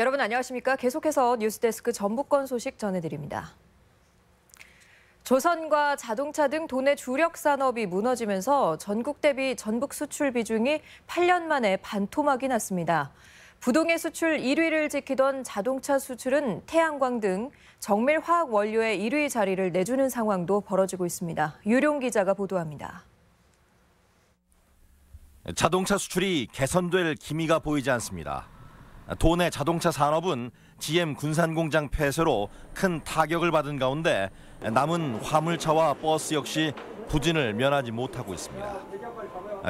여러분 안녕하십니까? 계속해서 뉴스데스크 전북권 소식 전해드립니다. 조선과 자동차 등 도내 주력 산업이 무너지면서 전국 대비 전북 수출 비중이 8년 만에 반토막이 났습니다. 부동의 수출 1위를 지키던 자동차 수출은 태양광 등 정밀 화학 원료의 1위 자리를 내주는 상황도 벌어지고 있습니다. 유룡 기자가 보도합니다. 자동차 수출이 개선될 기미가 보이지 않습니다. 도내 자동차 산업은 GM 군산공장 폐쇄로 큰 타격을 받은 가운데 남은 화물차와 버스 역시 부진을 면하지 못하고 있습니다.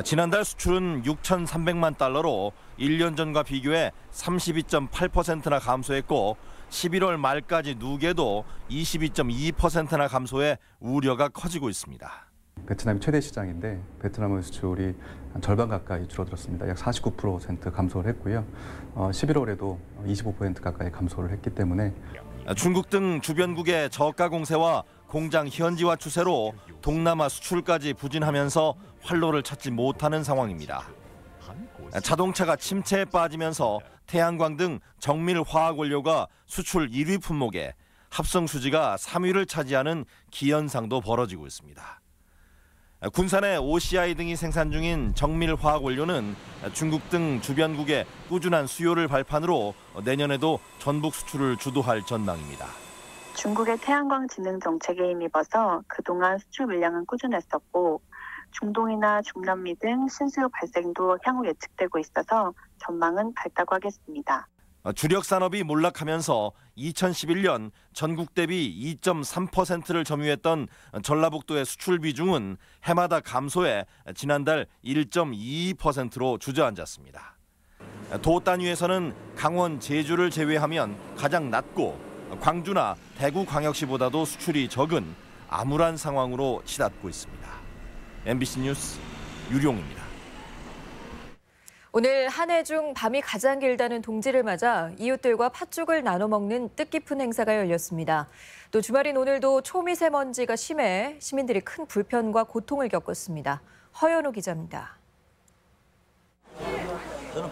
지난달 수출은 6,300만 달러로 1년 전과 비교해 32.8%나 감소했고 11월 말까지 누계도 22.2%나 감소해 우려가 커지고 있습니다. 베트남이 최대 시장인데 베트남의 수출이 한 절반 가까이 줄어들었습니다. 약 49% 감소를 했고요. 11월에도 25% 가까이 감소를 했기 때문에 중국 등 주변국의 저가 공세와 공장 현지화 추세로 동남아 수출까지 부진하면서 활로를 찾지 못하는 상황입니다. 자동차가 침체에 빠지면서 태양광 등 정밀 화학 원료가 수출 1위 품목에 합성 수지가 3위를 차지하는 기현상도 벌어지고 있습니다. 군산의 OCI 등이 생산 중인 정밀 화학 원료는 중국 등 주변국의 꾸준한 수요를 발판으로 내년에도 전북 수출을 주도할 전망입니다. 중국의 태양광 진흥 정책에 힘입어서 그동안 수출 물량은 꾸준했었고 중동이나 중남미 등 신수요 발생도 향후 예측되고 있어서 전망은 밝다고 하겠습니다. 주력 산업이 몰락하면서 2011년 전국 대비 2.3%를 점유했던 전라북도의 수출 비중은 해마다 감소해 지난달 1.22%로 주저앉았습니다. 도 단위에서는 강원, 제주를 제외하면 가장 낮고 광주나 대구광역시보다도 수출이 적은 암울한 상황으로 치닫고 있습니다. MBC 뉴스 유룡입니다. 오늘 한 해 중 밤이 가장 길다는 동지를 맞아 이웃들과 팥죽을 나눠 먹는 뜻깊은 행사가 열렸습니다. 또 주말인 오늘도 초미세먼지가 심해 시민들이 큰 불편과 고통을 겪었습니다. 허연우 기자입니다.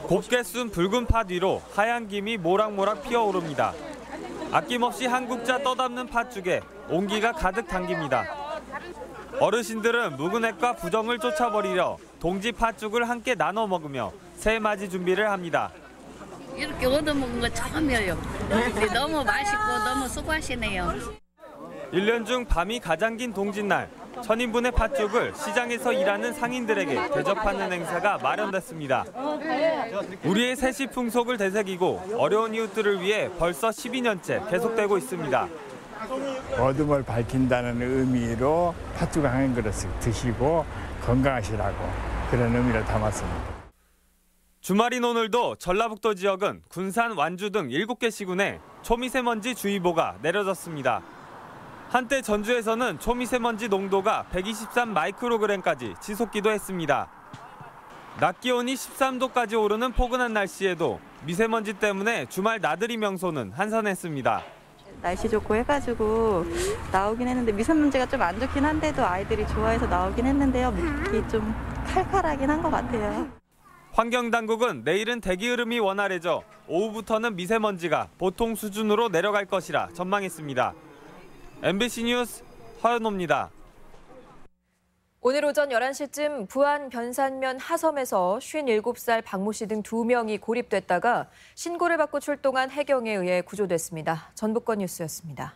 곱게 쓴 붉은 팥 위로 하얀 김이 모락모락 피어오릅니다. 아낌없이 한 국자 떠담는 팥죽에 온기가 가득 담깁니다. 어르신들은 묵은액과 부정을 쫓아버리려 동지 팥죽을 함께 나눠 먹으며 새해맞이 준비를 합니다. 이렇게 얻어먹은 거 처음이에요. 너무 맛있고 너무 수고하시네요. 1년 중 밤이 가장 긴 동짓날, 1000인분의 팥죽을 시장에서 일하는 상인들에게 대접하는 행사가 마련됐습니다. 우리의 세시 풍속을 되새기고 어려운 이웃들을 위해 벌써 12년째 계속되고 있습니다. 어둠을 밝힌다는 의미로 팥죽 한 그릇씩 드시고 건강하시라고 그런 의미를 담았습니다. 주말인 오늘도 전라북도 지역은 군산, 완주 등 7개 시군에 초미세먼지 주의보가 내려졌습니다. 한때 전주에서는 초미세먼지 농도가 123 마이크로그램까지 치솟기도 했습니다. 낮 기온이 13도까지 오르는 포근한 날씨에도 미세먼지 때문에 주말 나들이 명소는 한산했습니다. 날씨 좋고 해가지고 나오긴 했는데 미세먼지가 좀 안 좋긴 한데도 아이들이 좋아해서 나오긴 했는데요. 먹기 좀 칼칼하긴 한 것 같아요. 환경당국은 내일은 대기 흐름이 원활해져 오후부터는 미세먼지가 보통 수준으로 내려갈 것이라 전망했습니다. MBC 뉴스 허연호입니다. 오늘 오전 11시쯤 부안 변산면 하섬에서 57살 박모 씨 등 2명이 고립됐다가 신고를 받고 출동한 해경에 의해 구조됐습니다. 전북권 뉴스였습니다.